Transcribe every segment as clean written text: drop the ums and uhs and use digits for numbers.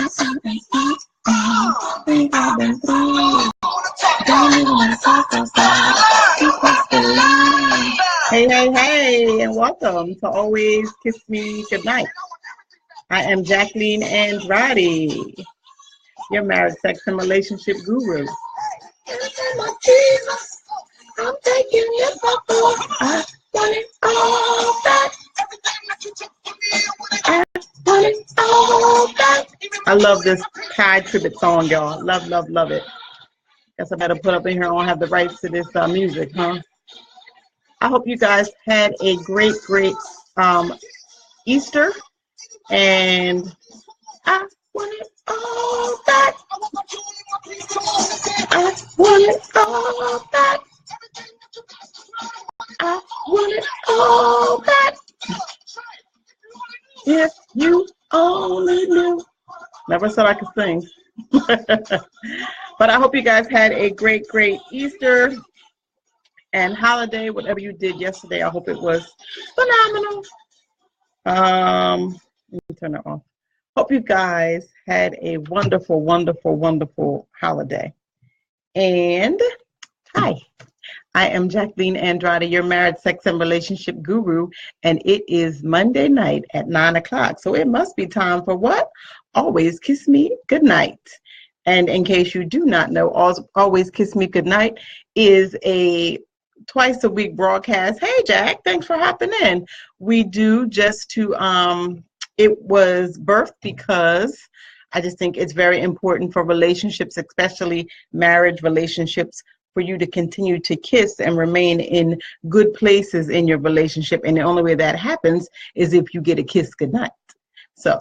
We got them through. Don't even want to talk outside. Across the line. Hey, hey, hey, and welcome to Always Kiss Me Goodnight. I am Jacqueline Andrade, your marriage, sex, and relationship guru. I'm taking it before I want it all back. I want it all back. I love this Kai tribute song, y'all. Love, love, love it. Guess I better put up in here. I don't have the rights to this music, huh? I hope you guys had a great, great Easter. And I want it all back. I want it all back. I want it all back. If you only knew. Never said I could sing. But I hope you guys had a great, great Easter and holiday, whatever you did yesterday. I hope it was phenomenal. Let me turn it off. Hope you guys had a wonderful, wonderful, wonderful holiday. And hi, I am Jacqueline Andrade, your marriage, sex, and relationship guru, and it is Monday night at 9 o'clock. So it must be time for what? Always Kiss Me Goodnight. And in case you do not know, Always Kiss Me Goodnight is a twice a week broadcast. Hey, Jack, thanks for hopping in. We do just to, it was birthed because I just think it's very important for relationships, especially marriage relationships, for you to continue to kiss and remain in good places in your relationship. And the only way that happens is if you get a kiss goodnight. So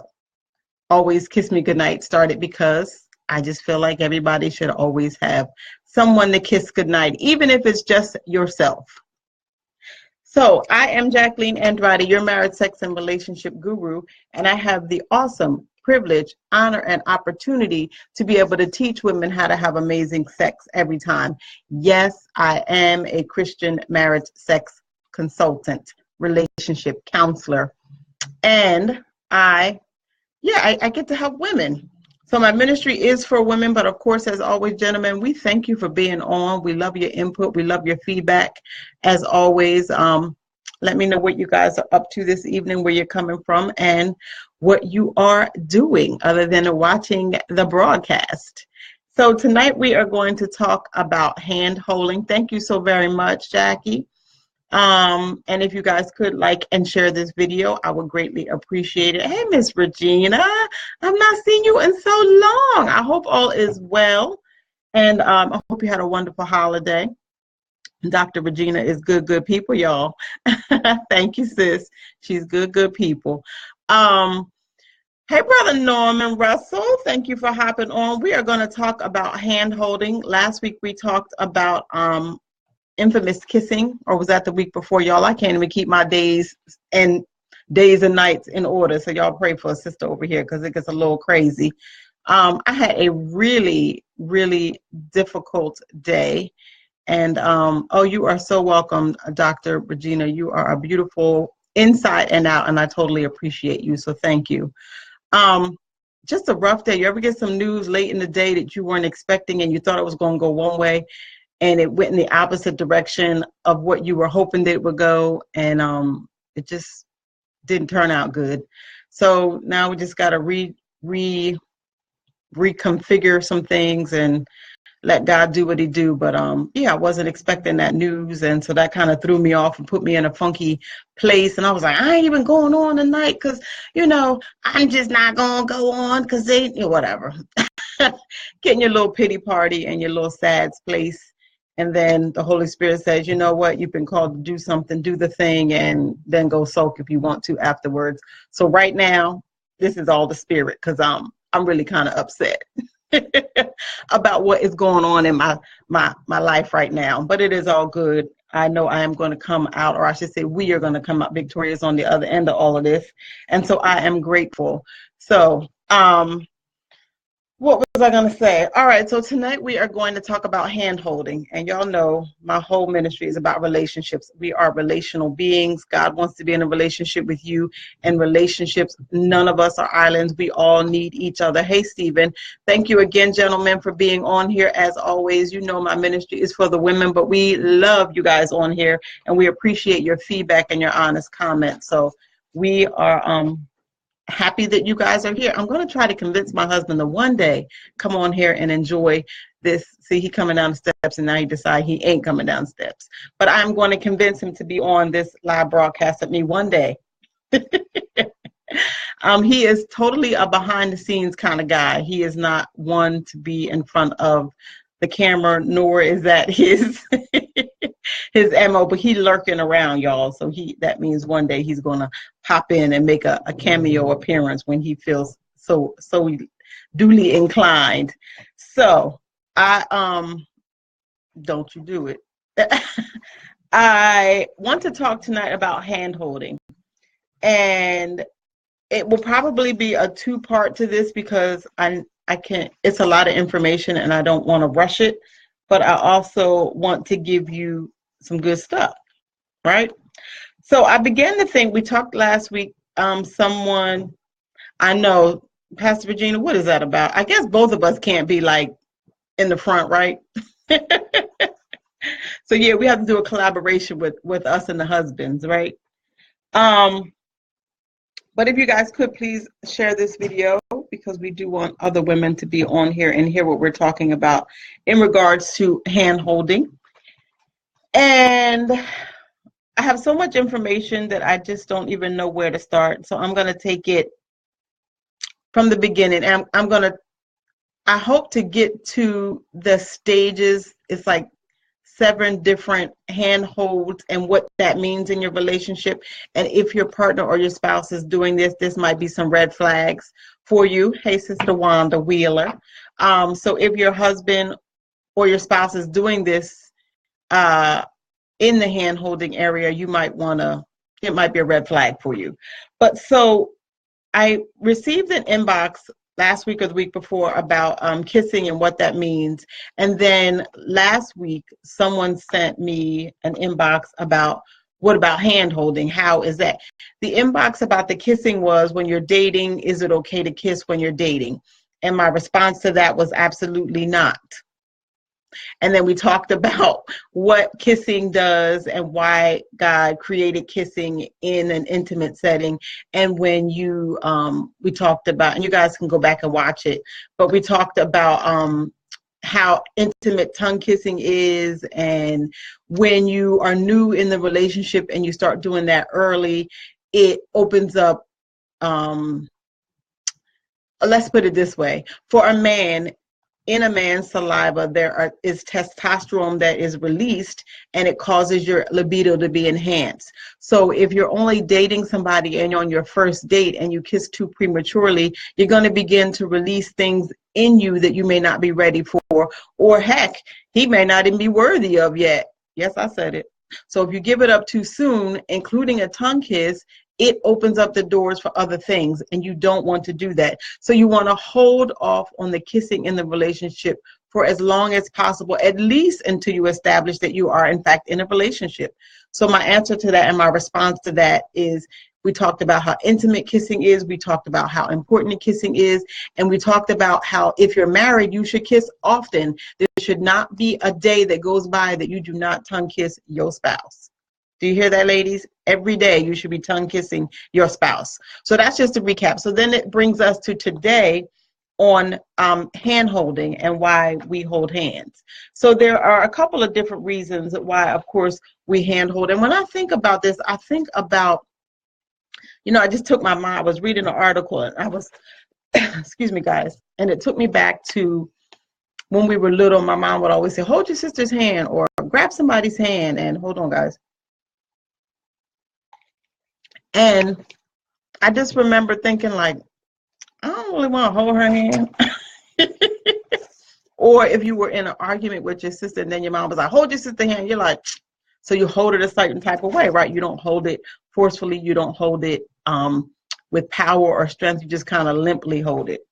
Always Kiss Me Goodnight started because I just feel like everybody should always have someone to kiss goodnight, even if it's just yourself. So I am Jacqueline Andrade, your marriage, sex, and relationship guru, and I have the awesome privilege, honor, and opportunity to be able to teach women how to have amazing sex every time. Yes, I am a Christian marriage sex consultant, relationship counselor, and I get to help women. So my ministry is for women, but of course, as always, gentlemen, we thank you for being on. We love your input. We love your feedback. As always, let me know what you guys are up to this evening, where you're coming from, and what you are doing other than watching the broadcast. So tonight we are going to talk about hand holding. Thank you so very much, Jackie. And if you guys could like and share this video, I would greatly appreciate it. Hey, Miss Regina, I've not seen you in so long. I hope all is well. And I hope you had a wonderful holiday. Dr. Regina is good, good people, y'all. Thank you, sis. She's good, good people. Hey, Brother Norman Russell, thank you for hopping on. We are going to talk about hand holding. Last week we talked about infamous kissing, or was that the week before, y'all? I can't even keep my days and nights in order. So y'all pray for a sister over here because it gets a little crazy. I had a really, really difficult day. And oh, you are so welcome, Dr. Regina. You are a beautiful inside and out, and I totally appreciate you. So thank you. Just a rough day. You ever get some news late in the day that you weren't expecting and you thought it was going to go one way, and it went in the opposite direction of what you were hoping that it would go, and it just didn't turn out good. So now we just got to reconfigure some things and let God do what he do. But yeah, I wasn't expecting that news, and so that kind of threw me off and put me in a funky place. And I was like, I ain't even going on tonight because, you know, I'm just not going to go on because they, you know, whatever. Getting your little pity party and your little sad place. And then the Holy Spirit says, you know what, you've been called to do something, do the thing, and then go sulk if you want to afterwards. So right now, this is all the Spirit, because I'm really kind of upset about what is going on in my life right now. But it is all good. I know I am going to come out, or I should say we are going to come out victorious on the other end of all of this. And so I am grateful. So what was I going to say? All right, so tonight we are going to talk about hand holding. And y'all know my whole ministry is about relationships. We are relational beings. God wants to be in a relationship with you, and relationships, none of us are islands. We all need each other. Hey, Stephen, thank you again, gentlemen, for being on here. As always, you know my ministry is for the women, but we love you guys on here, and we appreciate your feedback and your honest comments. So we are happy that you guys are here. I'm going to try to convince my husband to one day come on here and enjoy this. See, he coming down the steps, and now he decide he ain't coming down the steps. But I'm going to convince him to be on this live broadcast with me one day. He is totally a behind-the-scenes kind of guy. He is not one to be in front of the camera, nor is that his his MO, but he lurking around, y'all. So that means one day he's gonna pop in and make a cameo appearance when he feels so duly inclined. So don't you do it. I want to talk tonight about hand holding, and it will probably be a two-part to this because I can't, it's a lot of information and I don't want to rush it, but I also want to give you some good stuff, right? So I began to think, we talked last week, someone, I know, Pastor Regina, what is that about? I guess both of us can't be like in the front, right? So yeah, we have to do a collaboration with us and the husbands, right? But if you guys could please share this video, because we do want other women to be on here and hear what we're talking about in regards to hand holding. And I have so much information that I just don't even know where to start. So I'm going to take it from the beginning. And I hope to get to the stages. It's like 7 different hand holds and what that means in your relationship. And if your partner or your spouse is doing this might be some red flags for you. Hey, Sister Wanda Wheeler. So if your husband or your spouse is doing this in the hand holding area, you might it might be a red flag for you. But so I received an inbox last week or the week before about kissing and what that means. And then last week, someone sent me an inbox about, what about hand holding? How is that? The inbox about the kissing was, when you're dating, is it okay to kiss when you're dating? And my response to that was absolutely not. And then we talked about what kissing does and why God created kissing in an intimate setting. And when we talked about, and you guys can go back and watch it, but we talked about how intimate tongue kissing is. And when you are new in the relationship and you start doing that early, it opens up, let's put it this way, for a man, in a man's saliva, there is testosterone that is released, and it causes your libido to be enhanced. So if you're only dating somebody and you're on your first date and you kiss too prematurely, you're going to begin to release things in you that you may not be ready for, or heck, he may not even be worthy of yet. Yes, I said it. So if you give it up too soon, including a tongue kiss, it opens up the doors for other things, and you don't want to do that. So you want to hold off on the kissing in the relationship for as long as possible, at least until you establish that you are in fact in a relationship. So my answer to that and my response to that is, we talked about how intimate kissing is, we talked about how important kissing is, and we talked about how if you're married, you should kiss often. There should not be a day that goes by that you do not tongue kiss your spouse. Do you hear that, ladies? Every day you should be tongue kissing your spouse. So that's just a recap. So then it brings us to today on hand holding and why we hold hands. So there are a couple of different reasons why, of course, we hand hold. And when I think about this, I think about, I just took my mind, I was reading an article and I was, excuse me, guys, and it took me back to when we were little. My mom would always say, hold your sister's hand or grab somebody's hand. And hold on, guys. And I just remember thinking, like, I don't really want to hold her hand. Or if you were in an argument with your sister and then your mom was like, hold your sister's hand, you're like, so you hold it a certain type of way, right? You don't hold it forcefully. You don't hold it with power or strength. You just kind of limply hold it.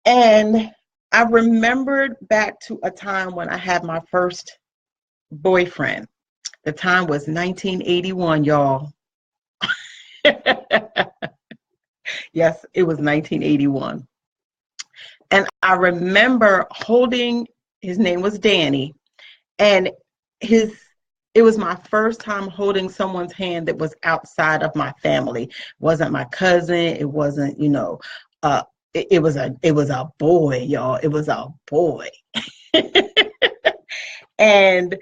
And I remembered back to a time when I had my first boyfriend. The time was 1981, y'all. Yes, it was 1981. And I remember holding, his name was Danny, and it was my first time holding someone's hand that was outside of my family. It wasn't my cousin. It wasn't, it was a boy, y'all. It was a boy. And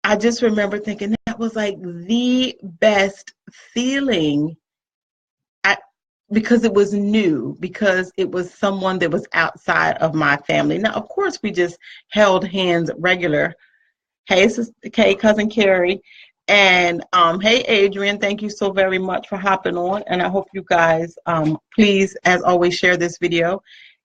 I just remember thinking that was like the best feeling, because it was new, because it was someone that was outside of my family. Now, of course, we just held hands regular. Hey, Sister Kay, Cousin Carrie, and hey, Adrian, thank you so very much for hopping on. And I hope you guys, please, as always, share this video.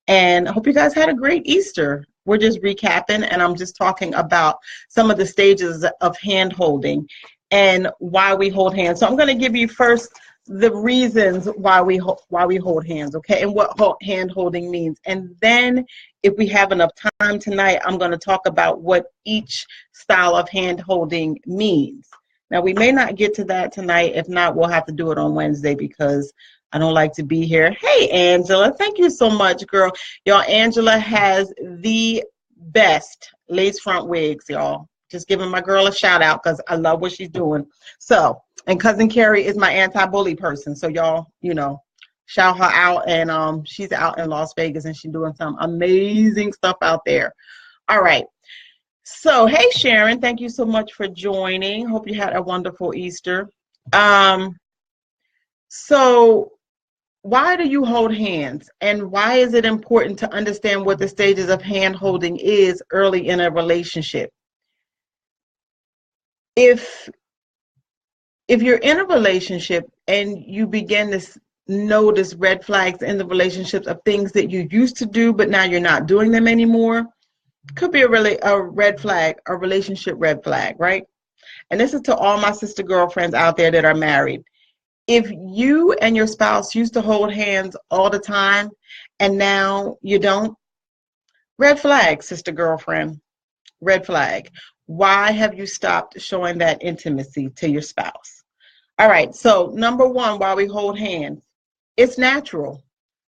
And I hope you guys had a great Easter. We're just recapping, and I'm just talking about some of the stages of hand holding and why we hold hands. So I'm going to give you first the reasons why we hold hands, okay, and what hand holding means. And then if we have enough time tonight, I'm going to talk about what each style of hand holding means. Now, we may not get to that tonight. If not, we'll have to do it on Wednesday, because I don't like to be here. Hey, Angela, thank you so much, girl. Y'all, Angela has the best lace front wigs, y'all. Just giving my girl a shout out because I love what she's doing. So, and Cousin Carrie is my anti-bully person. So y'all, shout her out. And she's out in Las Vegas, and she's doing some amazing stuff out there. All right. So, hey, Sharon, thank you so much for joining. Hope you had a wonderful Easter. So why do you hold hands? And why is it important to understand what the stages of hand holding is early in a relationship? If you're in a relationship and you begin to notice red flags in the relationships of things that you used to do, but now you're not doing them anymore, could be a red flag, a relationship red flag, right? And this is to all my sister girlfriends out there that are married. If you and your spouse used to hold hands all the time and now you don't, red flag, sister girlfriend, red flag. Why have you stopped showing that intimacy to your spouse? All right, so number one, why we hold hands, it's natural.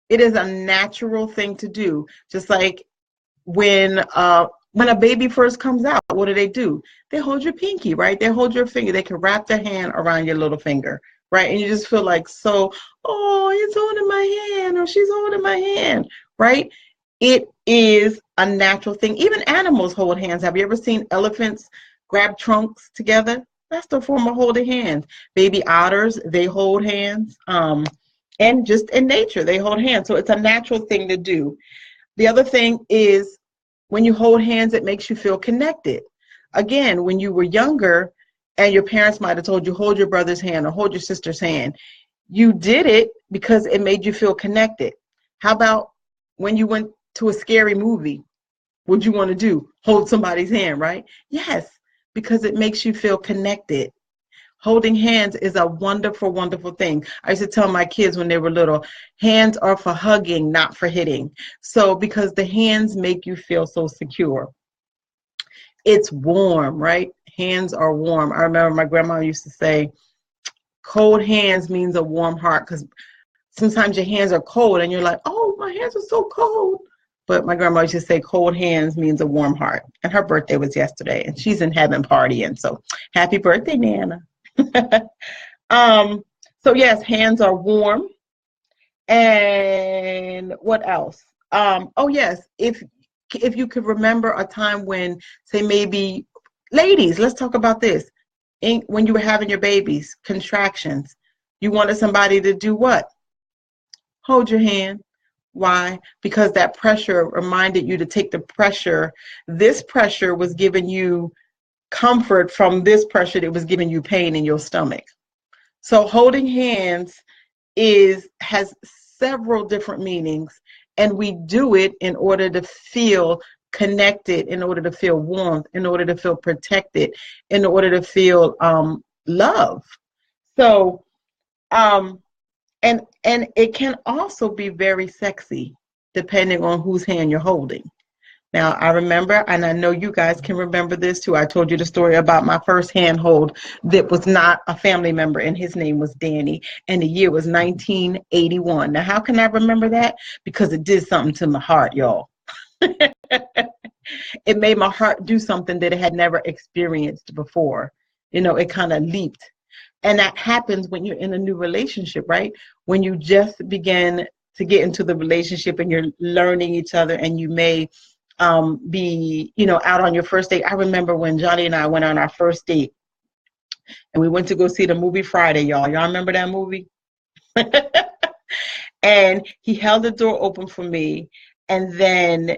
It is a natural thing to do. Just like when a baby first comes out, what do? They hold your pinky, right? They hold your finger. They can wrap their hand around your little finger, right? And you just feel like, oh, he's holding my hand, or she's holding my hand, right? It is a natural thing. Even animals hold hands. Have you ever seen elephants grab trunks together? That's the form of holding hands. Baby otters, they hold hands. And just in nature, they hold hands. So it's a natural thing to do. The other thing is, when you hold hands, it makes you feel connected. Again, when you were younger and your parents might have told you, hold your brother's hand or hold your sister's hand, you did it because it made you feel connected. How about when you went to a scary movie? What'd you want to do? Hold somebody's hand, right? Yes, because it makes you feel connected. Holding hands is a wonderful, wonderful thing. I used to tell my kids when they were little, hands are for hugging, not for hitting. So because the hands make you feel so secure. It's warm, right? Hands are warm. I remember my grandma used to say, cold hands means a warm heart, because sometimes your hands are cold and you're like, oh, my hands are so cold. But my grandma used to say cold hands means a warm heart. And her birthday was yesterday, and she's in heaven partying. So happy birthday, Nana. So yes, hands are warm. And what else? Oh yes, if you could remember a time when, say, maybe, ladies, let's talk about this. When you were having your babies, contractions, you wanted somebody to do what? Hold your hand. Why? Because that pressure reminded you to take the pressure. This pressure was giving you comfort from this pressure that was giving you pain in your stomach. So holding hands has several different meanings, and we do it in order to feel connected, in order to feel warmth, in order to feel protected, in order to feel love. So and it can also be very sexy. depending on whose hand you're holding. Now, I remember, and I know you guys can remember this too. I told you the story about my first handhold that was not a family member, and his name was Danny, and the year was 1981. Now, how can I remember that? Because it did something to my heart, y'all. It made my heart do something that it had never experienced before. You know, it kind of leaped. And that happens when you're in a new relationship, right? When you just begin to get into the relationship and you're learning each other, and you may be, you know, out on your first date. I remember when Johnny and I went on our first date, and we went to go see the movie Friday, y'all. Y'all remember that movie? And he held the door open for me, and then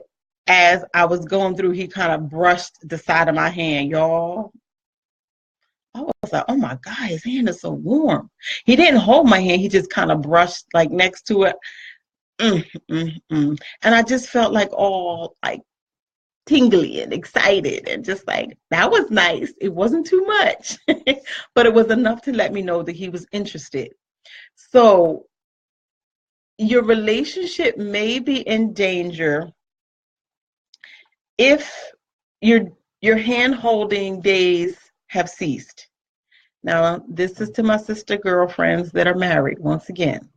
as I was going through, he kind of brushed the side of my hand, y'all. I was like, oh my God, his hand is so warm. He didn't hold my hand, he just kind of brushed like next to it. And I just felt like all like tingly and excited, and just like, that was nice. It wasn't too much, but it was enough to let me know that he was interested. So your relationship may be in danger if your hand holding days have ceased. Now, this is to my sister girlfriends that are married. Once again,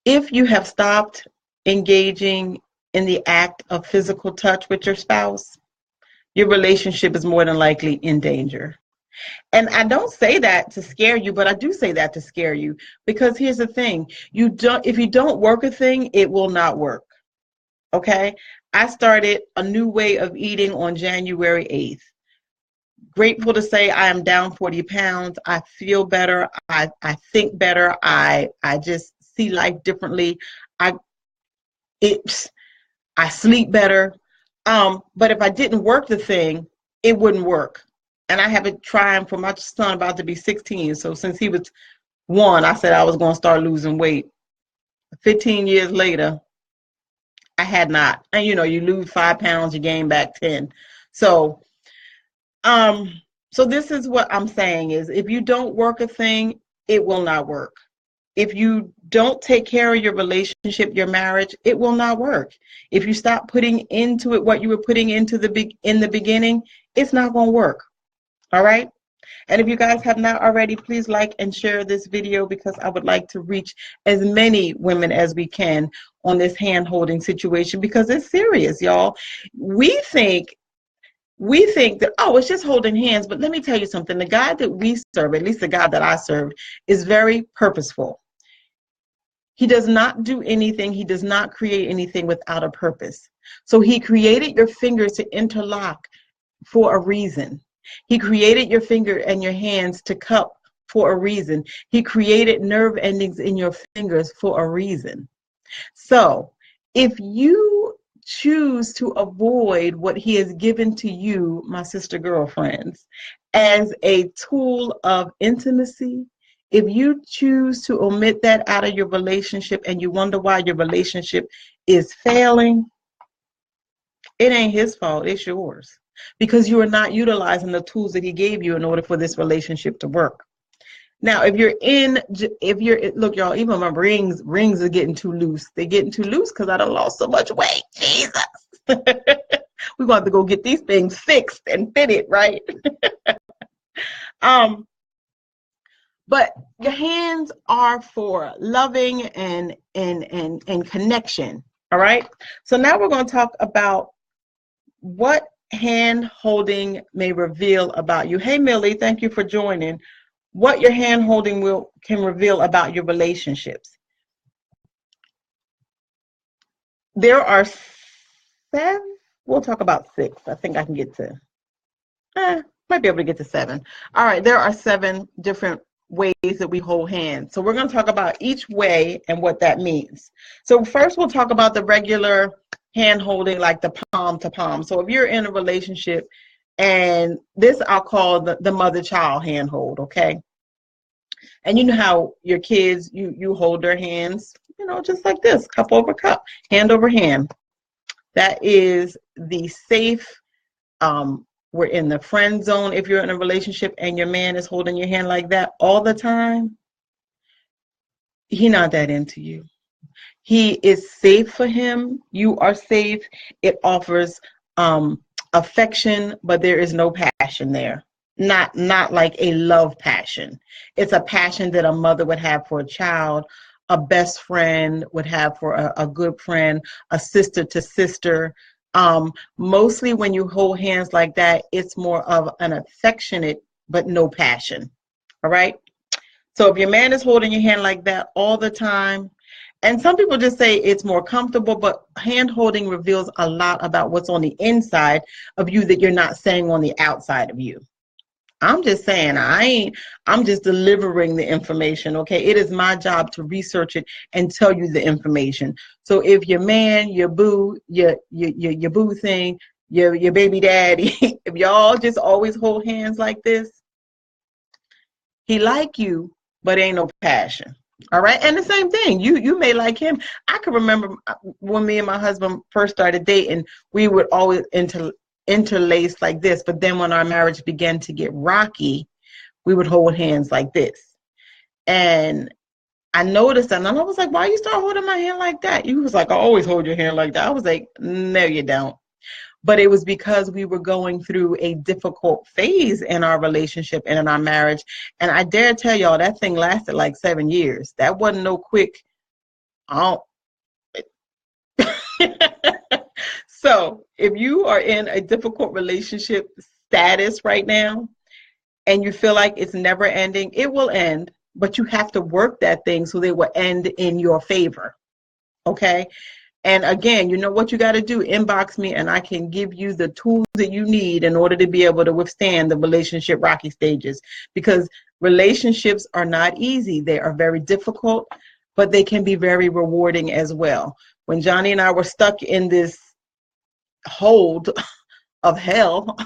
if you have stopped engaging in the act of physical touch with your spouse, your relationship is more than likely in danger. And I don't say that to scare you, but I do say that to scare you, because here's the thing. If you don't work a thing, it will not work. Okay? I started a new way of eating on January 8th. Grateful to say I am down 40 pounds. I feel better. I think better. I just see life differently. I sleep better. But if I didn't work the thing, it wouldn't work. And I have been trying for my son, about to be 16. So since he was 1, I said I was going to start losing weight. 15 years later, I had not. And you know, you lose 5 pounds, you gain back 10. So this is what I'm saying is, if you don't work a thing, it will not work. If you don't take care of your relationship, your marriage, it will not work. If you stop putting into it what you were putting into in the beginning, it's not going to work. All right? And if you guys have not already, please like and share this video, because I would like to reach as many women as we can on this hand-holding situation, because it's serious, y'all. We think that, oh, it's just holding hands. But let me tell you something. The God that we serve, at least the God that I serve, is very purposeful. He does not do anything. He does not create anything without a purpose. So he created your fingers to interlock for a reason. He created your finger and your hands to cup for a reason. He created nerve endings in your fingers for a reason. So if you choose to avoid what he has given to you, my sister girlfriends, as a tool of intimacy, if you choose to omit that out of your relationship and you wonder why your relationship is failing, it ain't his fault, it's yours. Because you are not utilizing the tools that he gave you in order for this relationship to work. Now, look, y'all, even my rings are getting too loose. They're getting too loose because I done lost so much weight. Jesus. We want to go get these things fixed and fitted, right? But your hands are for loving and connection. All right. So now we're going to talk about what hand holding may reveal about you. Hey, Millie, thank you for joining. What your hand holding can reveal about your relationships. There are 7. We'll talk about 6. I think I can get to. Might be able to get to 7. All right. There are 7 different ways that we hold hands. So we're going to talk about each way and what that means. So first, we'll talk about the regular hand holding, like the palm to palm. So if you're in a relationship, and this I'll call the mother-child hand hold, okay? And you know how your kids, you hold their hands, you know, just like this, cup over cup, hand over hand. That is the safe, we're in the friend zone. If you're in a relationship and your man is holding your hand like that all the time, he's not that into you. he is safe for him. You are safe. It offers affection, but there is no passion there. Not like a love passion. It's a passion that a mother would have for a child, a best friend would have for a good friend, a sister to sister. Mostly when you hold hands like that, it's more of an affectionate, but no passion. All right. So if your man is holding your hand like that all the time, and some people just say it's more comfortable, but hand holding reveals a lot about what's on the inside of you that you're not saying on the outside of you. I'm just saying, I'm just delivering the information, okay? It is my job to research it and tell you the information. So if your man, your boo, your boo thing, your baby daddy, if y'all just always hold hands like this, he like you, but ain't no passion. All right. And the same thing, you may like him. I can remember when me and my husband first started dating, we would always interlace like this. But then when our marriage began to get rocky, we would hold hands like this. And I noticed that, and I was like, why you start holding my hand like that? He was like, I always hold your hand like that. I was like, no, you don't. But it was because we were going through a difficult phase in our relationship and in our marriage. And I dare tell y'all, that thing lasted like 7 years. That wasn't no quick. So if you are in a difficult relationship status right now and you feel like it's never ending, it will end, but you have to work that thing so they will end in your favor. Okay? And again, you know what you got to do? Inbox me and I can give you the tools that you need in order to be able to withstand the relationship rocky stages, because relationships are not easy. They are very difficult, but they can be very rewarding as well. When Johnny and I were stuck in this hold of hell,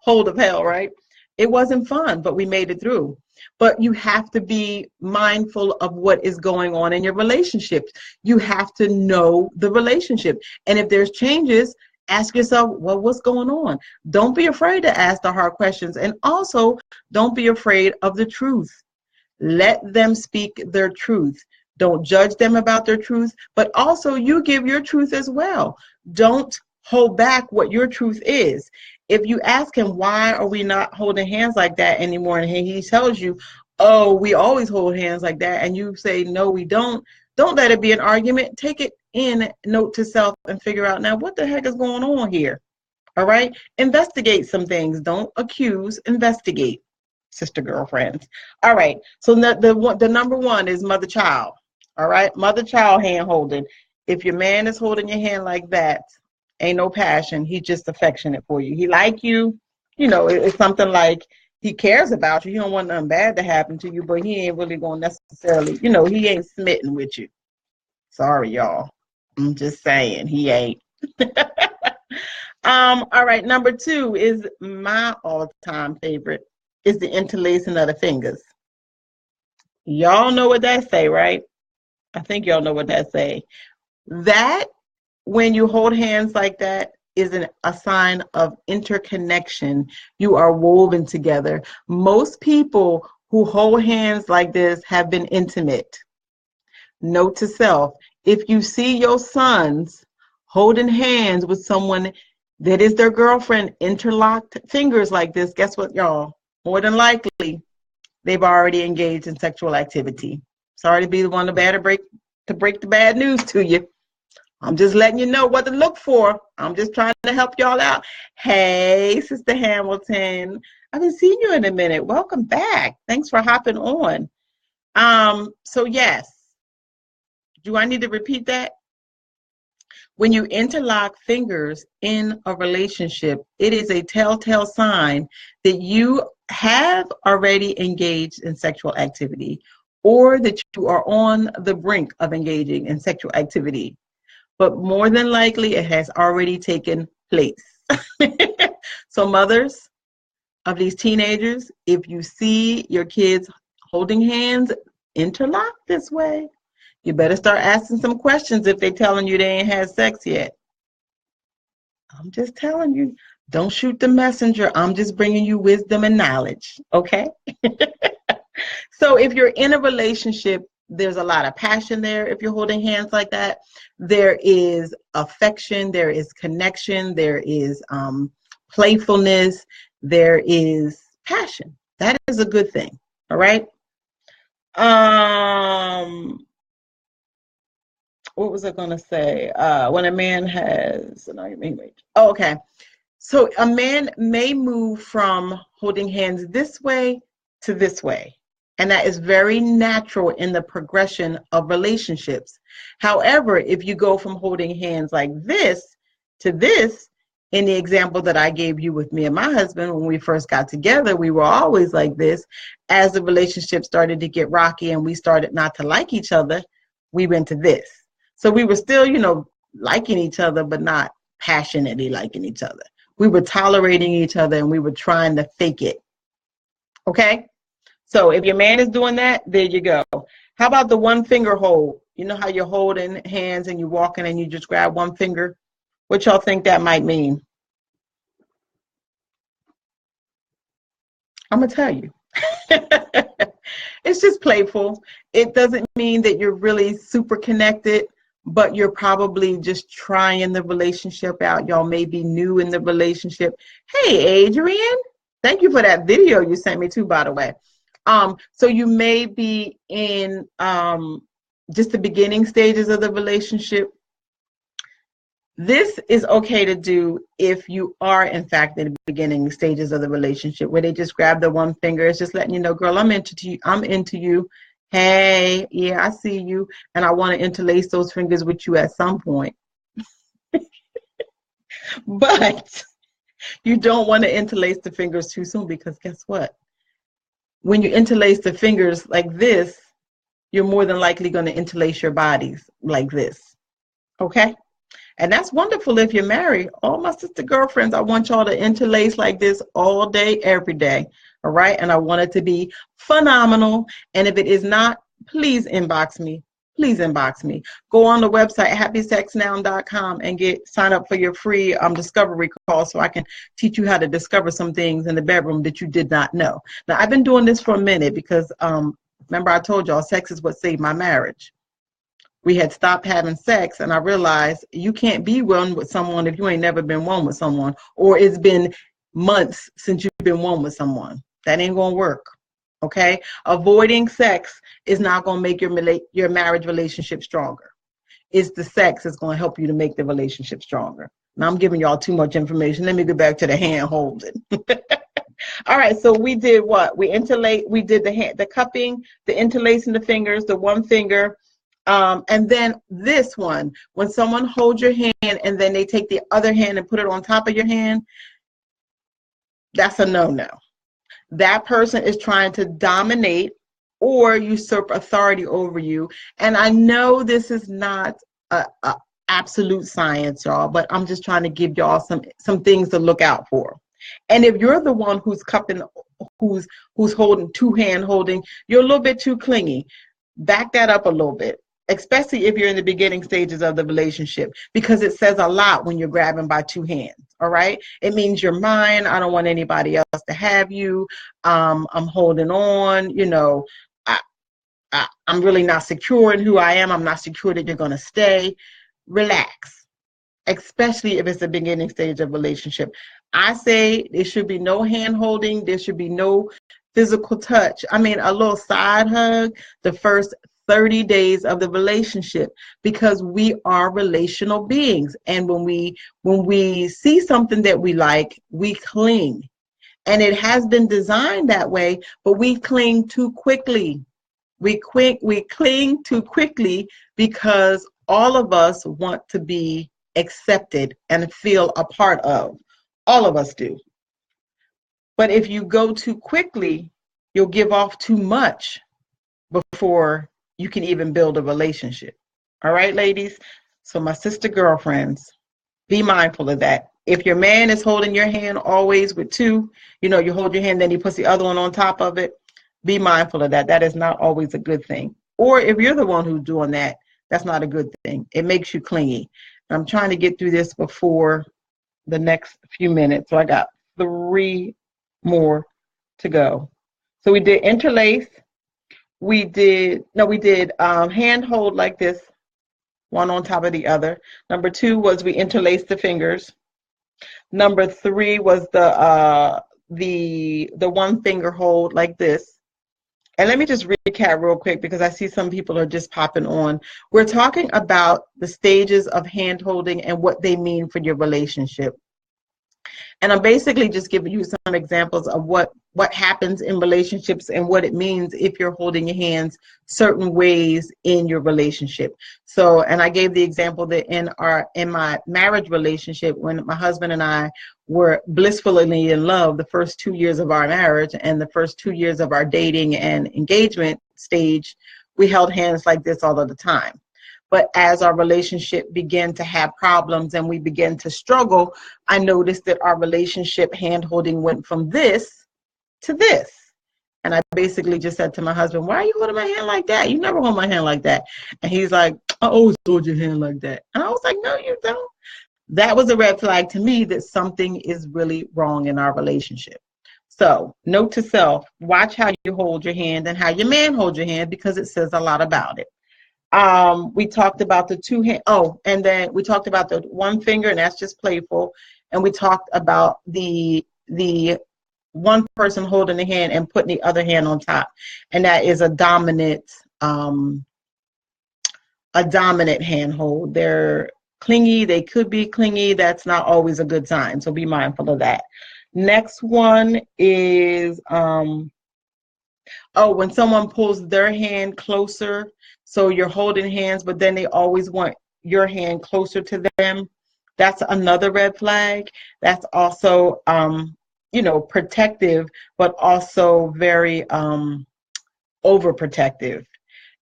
right? It wasn't fun, but we made it through. But you have to be mindful of what is going on in your relationships. You have to know the relationship. And if there's changes, ask yourself, well, what's going on? Don't be afraid to ask the hard questions. And also, don't be afraid of the truth. Let them speak their truth. Don't judge them about their truth, but also you give your truth as well. Don't hold back what your truth is. If you ask him, why are we not holding hands like that anymore? And he tells you, oh, we always hold hands like that. And you say, no, we don't. Don't let it be an argument. Take it in, note to self, and figure out, now, what the heck is going on here? All right? Investigate some things. Don't accuse, investigate, sister girlfriends. All right. So the number one is mother-child. All right? Mother-child hand holding. If your man is holding your hand like that, ain't no passion. He's just affectionate for you. He like you. You know, it's something like he cares about you. He don't want nothing bad to happen to you, but he ain't really going to necessarily, you know, he ain't smitten with you. Sorry, y'all. I'm just saying, he ain't. All right, number two is my all-time favorite, is the interlacing of the fingers. Y'all know what that say, right? I think y'all know what that say. That, when you hold hands like that, is a sign of interconnection. You are woven together. Most people who hold hands like this have been intimate. Note to self, if you see your sons holding hands with someone that is their girlfriend, interlocked fingers like this, guess what, y'all? More than likely, they've already engaged in sexual activity. Sorry to be the one to break the bad news to you. I'm just letting you know what to look for. I'm just trying to help y'all out. Hey, Sister Hamilton. I haven't seen you in a minute. Welcome back. Thanks for hopping on. So yes. Do I need to repeat that? When you interlock fingers in a relationship, it is a telltale sign that you have already engaged in sexual activity, or that you are on the brink of engaging in sexual activity. But more than likely, it has already taken place. So mothers of these teenagers, if you see your kids holding hands interlocked this way, you better start asking some questions if they're telling you they ain't had sex yet. I'm just telling you, don't shoot the messenger. I'm just bringing you wisdom and knowledge, okay? So if you're in a relationship there's a lot of passion there if you're holding hands like that. There is affection, there is connection, there is playfulness, there is passion. That is a good thing. All right. What was I going to say? When a man has an argument. Oh, okay. So a man may move from holding hands this way to this way. And that is very natural in the progression of relationships. However, if you go from holding hands like this to this, in the example that I gave you with me and my husband, when we first got together, we were always like this. As the relationship started to get rocky and we started not to like each other, we went to this. So we were still, liking each other, but not passionately liking each other. We were tolerating each other and we were trying to fake it. Okay? So if your man is doing that, there you go. How about the one finger hold? You know how you're holding hands and you're walking and you just grab one finger? What y'all think that might mean? I'm going to tell you. It's just playful. It doesn't mean that you're really super connected, but you're probably just trying the relationship out. Y'all may be new in the relationship. Hey, Adrian, thank you for that video you sent me too, by the way. So you may be in just the beginning stages of the relationship. This is okay to do if you are, in fact, in the beginning stages of the relationship where they just grab the one finger. It's just letting you know, girl, I'm into you. I'm into you. Hey, yeah, I see you. And I want to interlace those fingers with you at some point. But you don't want to interlace the fingers too soon, because guess what? When you interlace the fingers like this, you're more than likely going to interlace your bodies like this. Okay? And that's wonderful if you're married. All my sister girlfriends, I want y'all to interlace like this all day, every day. All right? And I want it to be phenomenal. And if it is not, please inbox me. Please inbox me. Go on the website, happysexnow.com, and sign up for your free discovery call so I can teach you how to discover some things in the bedroom that you did not know. Now, I've been doing this for a minute because, remember I told y'all, sex is what saved my marriage. We had stopped having sex, and I realized you can't be one with someone if you ain't never been one with someone, or it's been months since you've been one with someone. That ain't gonna work. Okay? Avoiding sex is not gonna make your marriage relationship stronger. It's the sex that's gonna help you to make the relationship stronger. Now I'm giving y'all too much information. Let me go back to the hand holding. All right, so we did what? We did the cupping, the interlacing the fingers, the one finger. And then this one, when someone holds your hand and then they take the other hand and put it on top of your hand, that's a no-no. That person is trying to dominate or usurp authority over you. And I know this is not a absolute science, y'all, but I'm just trying to give y'all some things to look out for. And if you're the one who's cupping, who's holding two-hand holding, you're a little bit too clingy. Back that up a little bit, especially if you're in the beginning stages of the relationship, because it says a lot when you're grabbing by two hands. All right. It means you're mine. I don't want anybody else to have you. I'm holding on. I'm really not secure in who I am. I'm not secure that you're going to stay. Relax, especially if it's the beginning stage of relationship. I say there should be no hand holding. There should be no physical touch. I mean, a little side hug the first 30 days of the relationship, because we are relational beings. And when we see something that we like, we cling. And it has been designed that way, but we cling too quickly. We cling too quickly because all of us want to be accepted and feel a part of. All of us do. But if you go too quickly, you'll give off too much before you can even build a relationship. All right, ladies? So my sister girlfriends, be mindful of that. If your man is holding your hand always with two, you hold your hand, then he puts the other one on top of it, be mindful of that. That is not always a good thing. Or if you're the one who's doing that, that's not a good thing. It makes you clingy. I'm trying to get through this before the next few minutes. So I got 3 more to go. So we did interlace. We did, no, we did hand hold like this, one on top of the other. Number 2 was we interlaced the fingers. Number 3 was the one finger hold like this. And let me just recap real quick because I see some people are just popping on. We're talking about the stages of hand holding and what they mean for your relationship. And I'm basically just giving you some examples of what happens in relationships and what it means if you're holding your hands certain ways in your relationship. So, and I gave the example that in my marriage relationship, when my husband and I were blissfully in love the first 2 years of our marriage and the first 2 years of our dating and engagement stage, we held hands like this all of the time. But as our relationship began to have problems and we began to struggle, I noticed that our relationship hand-holding went from this to this. And I basically just said to my husband, why are you holding my hand like that? You never hold my hand like that. And he's like, I always hold your hand like that. And I was like, no, you don't. That was a red flag to me that something is really wrong in our relationship. So note to self, watch how you hold your hand and how your man holds your hand because it says a lot about it. We talked about the two hand. Oh, and then we talked about the one finger, and that's just playful. And we talked about the one person holding the hand and putting the other hand on top, and that is a dominant hand hold. They're clingy. They could be clingy. That's not always a good sign. So be mindful of that. Next one is when someone pulls their hand closer. So you're holding hands, but then they always want your hand closer to them. That's another red flag. That's also, protective, but also very overprotective.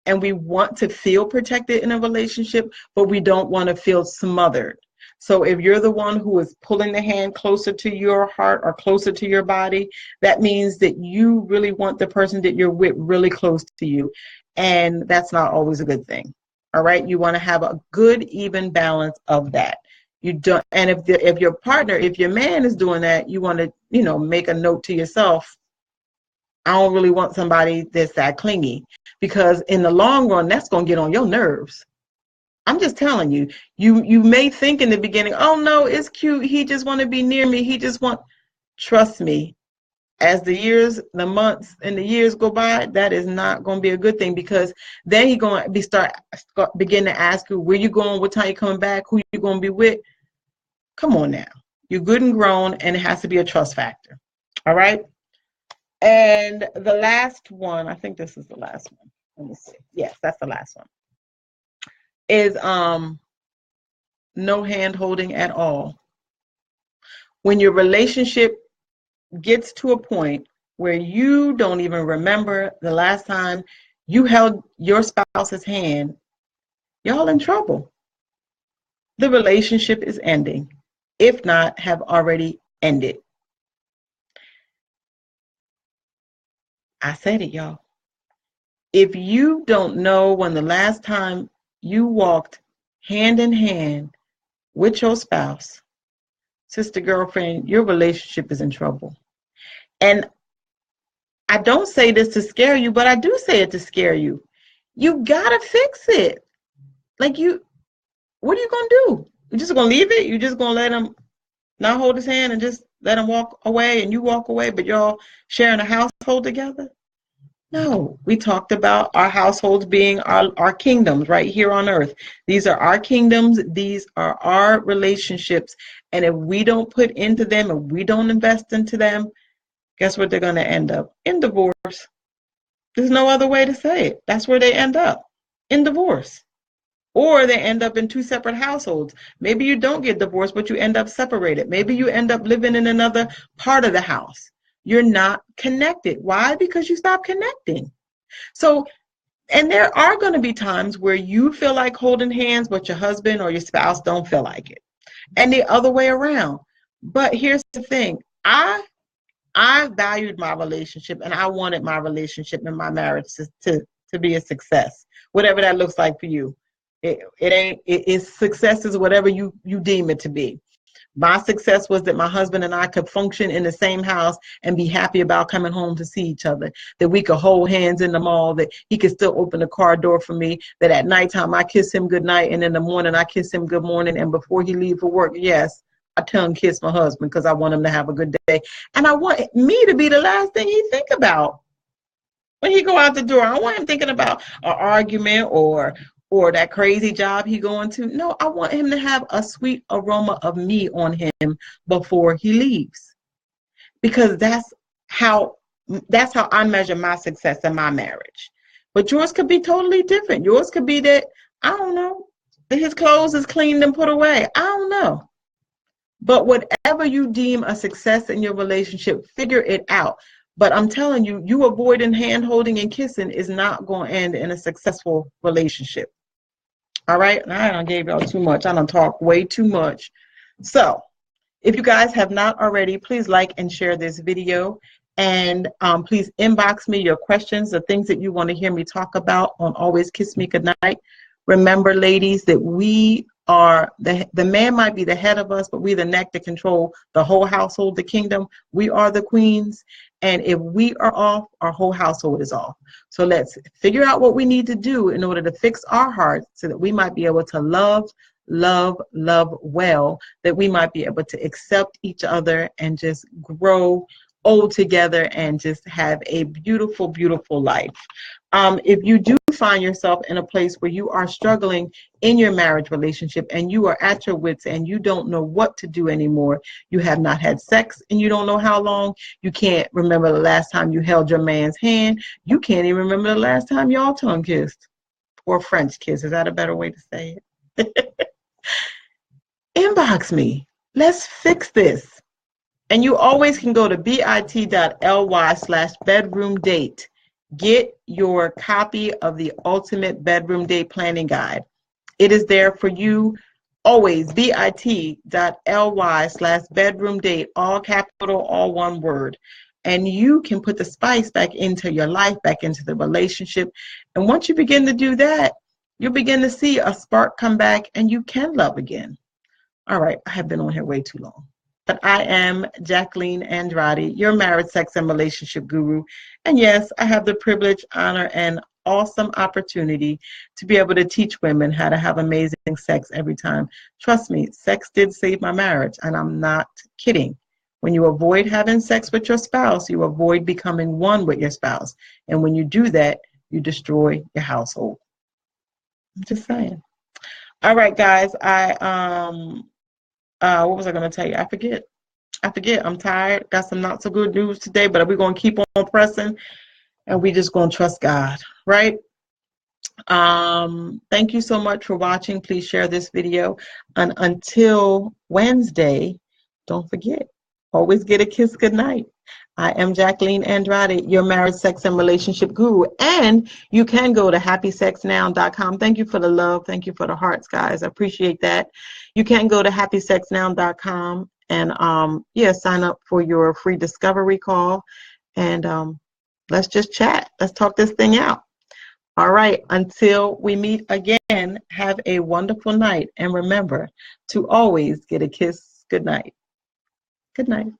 And we want to feel protected in a relationship, but we don't want to feel smothered. So if you're the one who is pulling the hand closer to your heart or closer to your body, that means that you really want the person that you're with really close to you. And that's not always a good thing. All right. You want to have a good, even balance of that. You don't. And if your partner, if your man is doing that, you want to, make a note to yourself. I don't really want somebody that's that clingy, because in the long run, that's going to get on your nerves. I'm just telling you, you may think in the beginning, oh no, it's cute. He just want to be near me. Trust me, as the months and the years go by, that is not going to be a good thing, because then he's going to begin to ask you, where you going, what time you coming back, who you going to be with. Come on now. You're good and grown, and it has to be a trust factor. All right. And the last one, I think this is the last one. Let me see. Yes, that's the last one. Is no hand holding at all. When your relationship gets to a point where you don't even remember the last time you held your spouse's hand, y'all in trouble. The relationship is ending, if not have already ended. I said it, y'all. If you don't know when the last time you walked hand in hand with your spouse, sister, girlfriend, your relationship is in trouble. And I don't say this to scare you, but I do say it to scare you. You gotta fix it. Like, what are you gonna do? You're just gonna leave it? You're just gonna let him not hold his hand and just let him walk away and you walk away, but y'all sharing a household together? No, we talked about our households being our kingdoms right here on earth. These are our kingdoms. These are our relationships. And if we don't put into them, if we don't invest into them, guess what they're going to end up? In divorce. There's no other way to say it. That's where they end up, in divorce. Or they end up in two separate households. Maybe you don't get divorced, but you end up separated. Maybe you end up living in another part of the house. You're not connected. Why? Because you stopped connecting. So, and there are going to be times where you feel like holding hands, but your husband or your spouse don't feel like it. And the other way around. But here's the thing. I valued my relationship, and I wanted my relationship and my marriage to be a success, whatever that looks like for you. Success is whatever you deem it to be. My success was that my husband and I could function in the same house and be happy about coming home to see each other, that we could hold hands in the mall, that he could still open the car door for me, that at nighttime I kiss him good night, and in the morning I kiss him good morning, and before he leave for work, yes, I tongue kiss my husband because I want him to have a good day. And I want me to be the last thing he think about when he go out the door. I don't want him thinking about an argument or that crazy job he going to. No, I want him to have a sweet aroma of me on him before he leaves. Because that's how I measure my success in my marriage. But yours could be totally different. Yours could be that, I don't know, that his clothes is cleaned and put away. I don't know. But whatever you deem a success in your relationship, figure it out. But I'm telling you, you avoiding hand holding and kissing is not going to end in a successful relationship. All right? I done gave y'all too much. I done talked way too much. So if you guys have not already, please like and share this video. And please inbox me your questions, the things that you want to hear me talk about on Always Kiss Me Goodnight. Remember, ladies, that we are, the man might be the head of us, but we're the neck to control the whole household, the kingdom. We are the queens. And if we are off, our whole household is off. So let's figure out what we need to do in order to fix our hearts so that we might be able to love well, that we might be able to accept each other and just grow old together and just have a beautiful, beautiful life. If you do find yourself in a place where you are struggling in your marriage relationship and you are at your wits and you don't know what to do anymore, you have not had sex and you don't know how long, you can't remember the last time you held your man's hand, you can't even remember the last time y'all tongue kissed or French kiss. Is that a better way to say it? Inbox me. Let's fix this. And you always can go to bit.ly/bedroom-date. Get your copy of the Ultimate Bedroom Date Planning Guide. It is there for you always. bit.ly/bedroom-date, all capital, all one word. And you can put the spice back into your life, back into the relationship. And once you begin to do that, you'll begin to see a spark come back and you can love again. All right, I have been on here way too long. But I am Jacqueline Andrade, your marriage, sex, and relationship guru. And yes, I have the privilege, honor, and awesome opportunity to be able to teach women how to have amazing sex every time. Trust me, sex did save my marriage, and I'm not kidding. When you avoid having sex with your spouse, you avoid becoming one with your spouse. And when you do that, you destroy your household. I'm just saying. All right, guys, what was I going to tell you? I forget. I'm tired. Got some not so good news today, but we're going to keep on pressing and we just going to trust God, right? Thank you so much for watching. Please share this video. And until Wednesday, don't forget, always get a kiss goodnight. I am Jacqueline Andrade, your marriage, sex, and relationship guru. And you can go to happysexnow.com. Thank you for the love. Thank you for the hearts, guys. I appreciate that. You can go to happysexnow.com and sign up for your free discovery call. And let's just chat. Let's talk this thing out. All right. Until we meet again, have a wonderful night. And remember to always get a kiss goodnight. Good night.